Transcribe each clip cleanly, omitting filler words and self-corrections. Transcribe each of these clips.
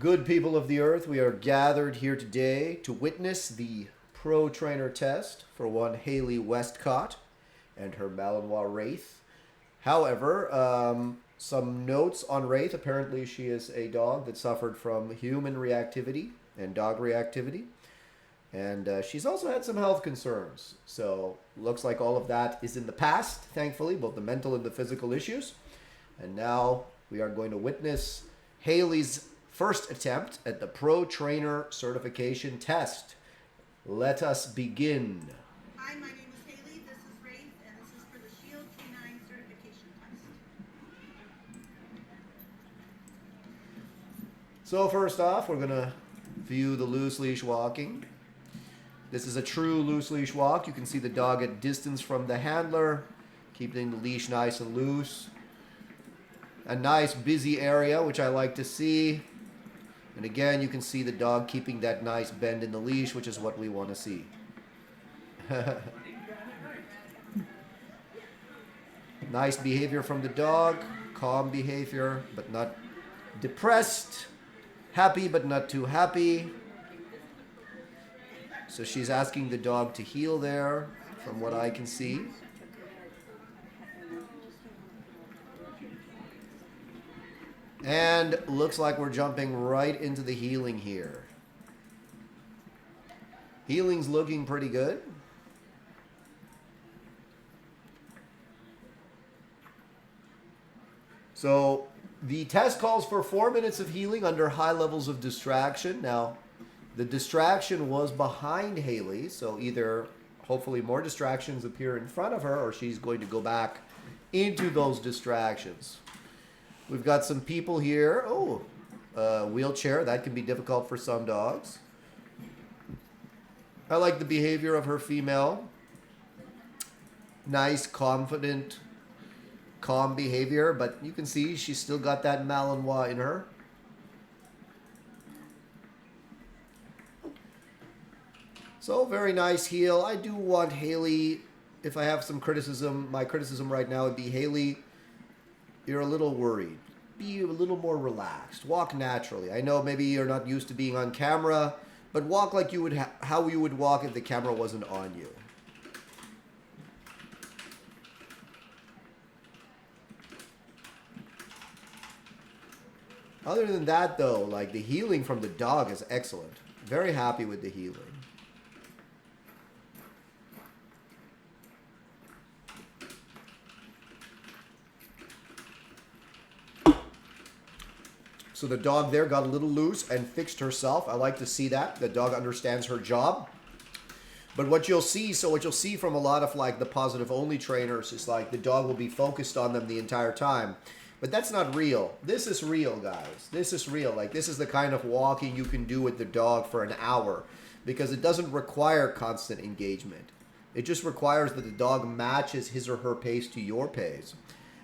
Good people of the earth, we are gathered here today to witness the pro trainer test for one Hailey Westcott and her Malinois Wraith. However, some notes on Wraith. Apparently, she is a dog that suffered from human reactivity and dog reactivity. And she's also had some health concerns. So, looks like all of that is in the past, thankfully, both the mental and the physical issues. And now we are going to witness Hailey's first attempt at the Pro Trainer Certification Test. Let us begin. Hi, my name is Hailey. This is Wraith, and this is for the Shield Canine Certification Test. So first off, we're going to view the loose leash walking. This is a true loose leash walk. You can see the dog at distance from the handler, keeping the leash nice and loose. A nice busy area, which I like to see. And again, you can see the dog keeping that nice bend in the leash, which is what we want to see. Nice behavior from the dog. Calm behavior, but not depressed. Happy, but not too happy. So she's asking the dog to heel there, from what I can see. And looks like we're jumping right into the healing here. Healing's looking pretty good. So the test calls for 4 minutes of healing under high levels of distraction. Now, the distraction was behind Hailey, so either hopefully more distractions appear in front of her or she's going to go back into those distractions. We've got some people here. Oh, wheelchair. That can be difficult for some dogs. I like the behavior of her female. Nice, confident, calm behavior, but you can see she's still got that Malinois in her. So, very nice heel. I do want Hailey, if I have some criticism, my criticism right now would be, Hailey, you're a little worried. Be a little more relaxed. Walk naturally. I know maybe you're not used to being on camera, but walk like you would how you would walk if the camera wasn't on you. Other than that, though, like the healing from the dog is excellent. Very happy with the healing. So the dog there got a little loose and fixed herself. I like to see that. The dog understands her job. But what you'll see from a lot of like the positive only trainers is like the dog will be focused on them the entire time. But that's not real. This is real, guys. This is real. Like this is the kind of walking you can do with the dog for an hour because it doesn't require constant engagement. It just requires that the dog matches his or her pace to your pace.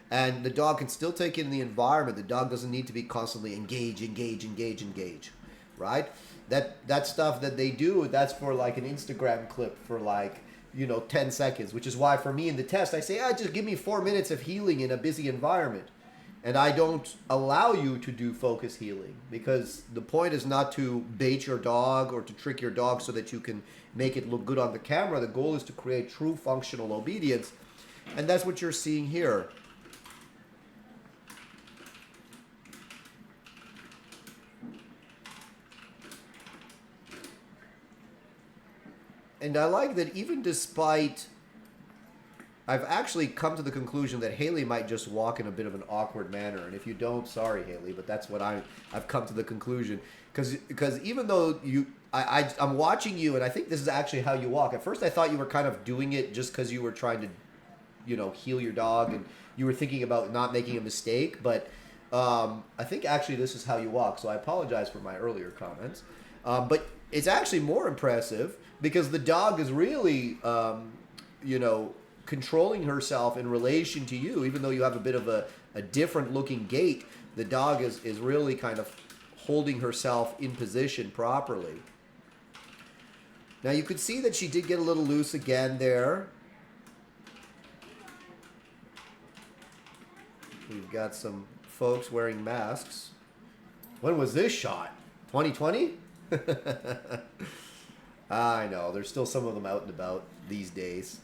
And the dog can still take in the environment. The dog doesn't need to be constantly engage, right? That stuff that they do, that's for like an Instagram clip for like, 10 seconds, which is why for me in the test, I say, just give me 4 minutes of healing in a busy environment. And I don't allow you to do focus healing because the point is not to bait your dog or to trick your dog so that you can make it look good on the camera. The goal is to create true functional obedience. And that's what you're seeing here. And I like that even despite, I've actually come to the conclusion that Hailey might just walk in a bit of an awkward manner. And if you don't, sorry, Hailey, but that's what I've come to the conclusion. Because even though I'm watching you, and I think this is actually how you walk. At first, I thought you were kind of doing it just because you were trying to, heal your dog, and you were thinking about not making a mistake. But I think actually this is how you walk. So I apologize for my earlier comments. But it's actually more impressive because the dog is really, controlling herself in relation to you, even though you have a bit of a different looking gait. The dog is really kind of holding herself in position properly. Now you could see that she did get a little loose again there. We've got some folks wearing masks. When was this shot? 2020? I know. There's still some of them out and about these days.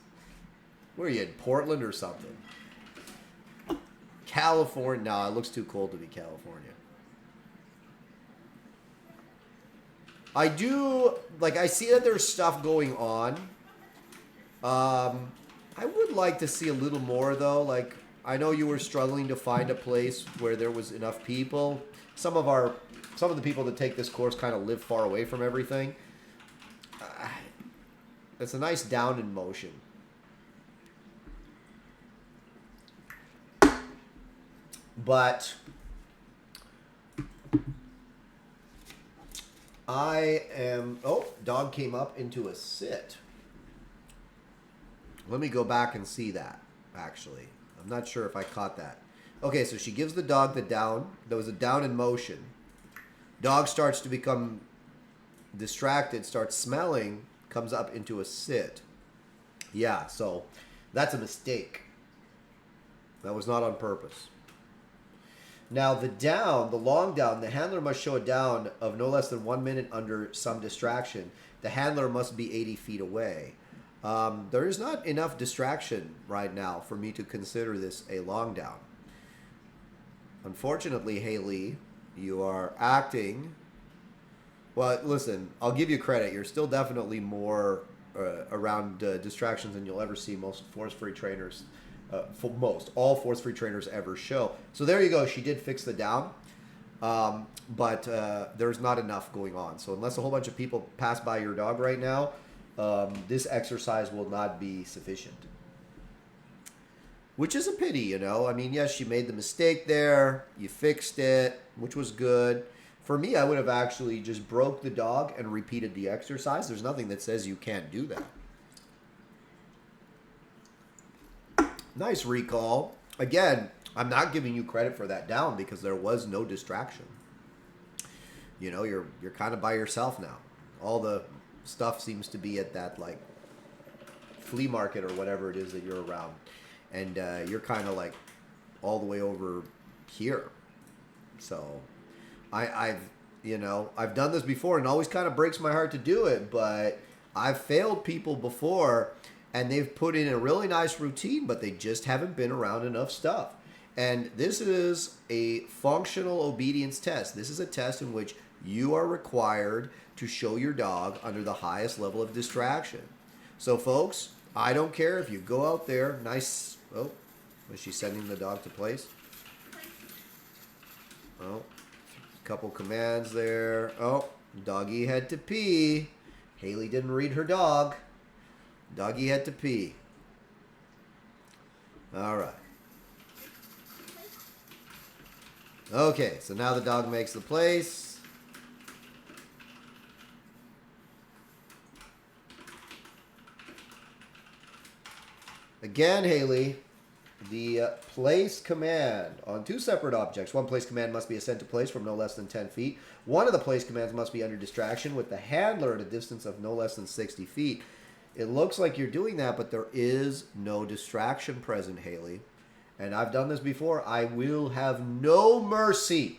Where are you, in Portland or something? California. No, it looks too cold to be California. I do, like, I see that there's stuff going on. I would like to see a little more, though. Like, I know you were struggling to find a place where there was enough people. Some of the people that take this course kind of live far away from everything. It's a nice down in motion. But I am... Oh, dog came up into a sit. Let me go back and see that, actually. I'm not sure if I caught that. Okay, so she gives the dog the down. There was a down in motion. Dog starts to become distracted, starts smelling, comes up into a sit. Yeah, so that's a mistake. That was not on purpose. Now, the down, the long down, the handler must show a down of no less than 1 minute under some distraction. The handler must be 80 feet away. There is not enough distraction right now for me to consider this a long down. Unfortunately, Hailey, you are acting... Well, listen, I'll give you credit. You're still definitely more around distractions than you'll ever see most force-free trainers... all force-free trainers ever show. So there you go. She did fix the down, but there's not enough going on. So unless a whole bunch of people pass by your dog right now, this exercise will not be sufficient. Which is a pity, you know. I mean, yes, she made the mistake there. You fixed it, which was good. For me, I would have actually just broke the dog and repeated the exercise. There's nothing that says you can't do that. Nice recall. Again, I'm not giving you credit for that down because there was no distraction. You know, you're kind of by yourself now. All the stuff seems to be at that, like, flea market or whatever it is that you're around. And you're kind of, like, all the way over here. So, I've done this before and it always kind of breaks my heart to do it. But I've failed people before and they've put in a really nice routine, but they just haven't been around enough stuff. And this is a functional obedience test. This is a test in which you are required to show your dog under the highest level of distraction. So, folks, I don't care if you go out there, nice... Oh, was she sending the dog to place? Oh, a couple commands there. Oh, doggy had to pee. Hailey didn't read her dog. Doggy had to pee. All right. Okay, so now the dog makes the place. Again, Hailey, the place command on two separate objects. One place command must be a sent to place from no less than 10 feet. One of the place commands must be under distraction with the handler at a distance of no less than 60 feet. It looks like you're doing that, but there is no distraction present, Hailey. And I've done this before. I will have no mercy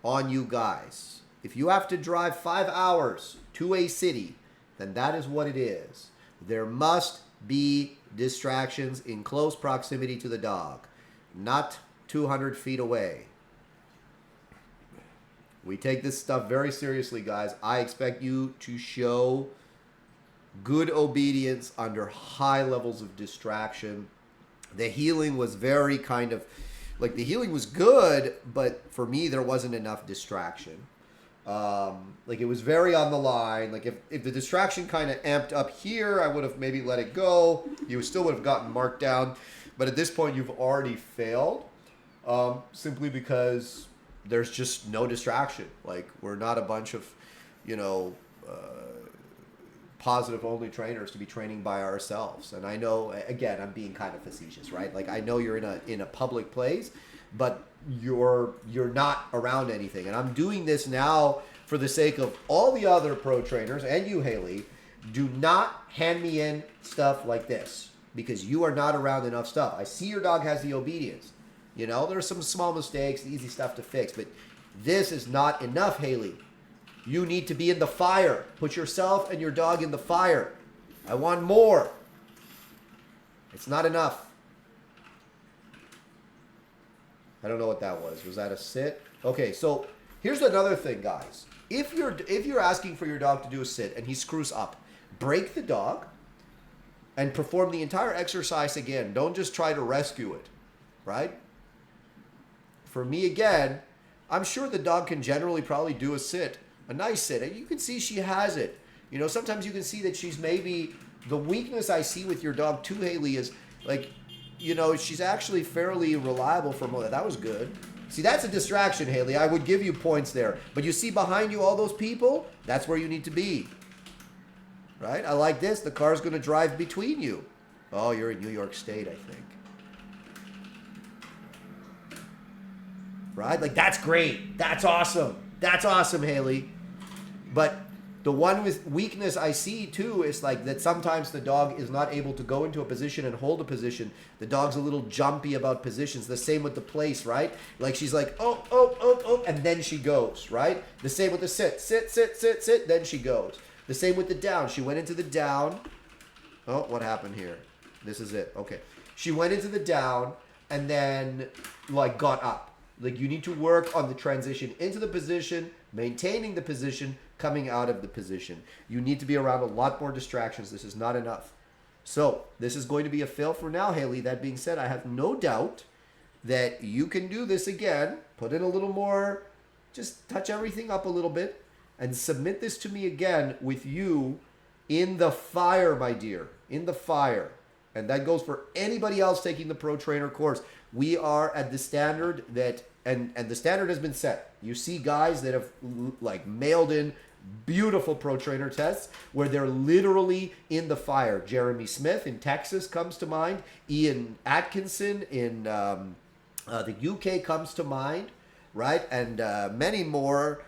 on you guys. If you have to drive 5 hours to a city, then that is what it is. There must be distractions in close proximity to the dog, not 200 feet away. We take this stuff very seriously, guys. I expect you to show good obedience under high levels of distraction. The healing was very kind of, like, the healing was good, but for me, there wasn't enough distraction. Like, it was very on the line. Like, if the distraction kind of amped up here, I would have maybe let it go. You still would have gotten marked down. But at this point, you've already failed, simply because there's just no distraction. Like, we're not a bunch of, positive only trainers to be training by ourselves. And I know, again, I'm being kind of facetious, right? Like, I know you're in a public place, but you're not around anything. And I'm doing this now for the sake of all the other pro trainers and you, Hailey. Do not hand me in stuff like this because you are not around enough stuff. I see your dog has the obedience. There's some small mistakes, easy stuff to fix, but this is not enough, Hailey. You need to be in the fire. Put yourself and your dog in the fire. I want more. It's not enough. I don't know what that was. Was that a sit? Okay, so here's another thing, guys. If you're asking for your dog to do a sit and he screws up, break the dog and perform the entire exercise again. Don't just try to rescue it, right? For me, again, I'm sure the dog can generally probably do a sit, a nice sit. And you can see she has it. You know, sometimes you can see that she's maybe, the weakness I see with your dog too, Hailey, is like, you know, she's actually fairly reliable for most. That was good. See, that's a distraction, Hailey. I would give you points there. But you see behind you all those people? That's where you need to be. Right? I like this. The car's going to drive between you. Oh, you're in New York State, I think. Right? Like, that's great. That's awesome. That's awesome, Hailey. But the one with weakness I see, too, is like that sometimes the dog is not able to go into a position and hold a position. The dog's a little jumpy about positions. The same with the place, right? Like, she's like, oh, and then she goes, right? The same with the sit. Sit, then she goes. The same with the down. She went into the down. Oh, what happened here? This is it. Okay. She went into the down and then, like, got up. Like, you need to work on the transition into the position, maintaining the position, coming out of the position. You need to be around a lot more distractions. This is not enough. So, this is going to be a fail for now, Hailey. That being said, I have no doubt that you can do this again. Put in a little more, just touch everything up a little bit, and submit this to me again with you in the fire, my dear. In the fire. And that goes for anybody else taking the Pro Trainer course. We are at the standard that, and the standard has been set. You see guys that have like mailed in beautiful Pro Trainer tests where they're literally in the fire. Jeremy Smith in Texas comes to mind. Ian Atkinson in the UK comes to mind, right? And many more.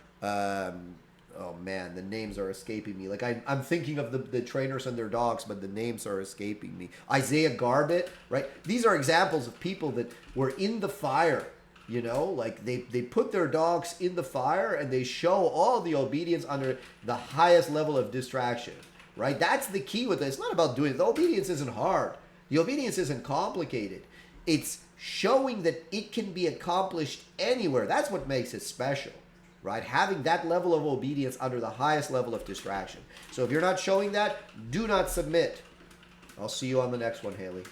Oh man, the names are escaping me. Like I'm thinking of the trainers and their dogs, but the names are escaping me. Isaiah Garbett, right? These are examples of people that were in the fire, you know? Like they put their dogs in the fire and they show all the obedience under the highest level of distraction, right? That's the key with it. It's not about doing it. The obedience isn't hard. The obedience isn't complicated. It's showing that it can be accomplished anywhere. That's what makes it special. Right? Having that level of obedience under the highest level of distraction. So if you're not showing that, do not submit. I'll see you on the next one, Hailey.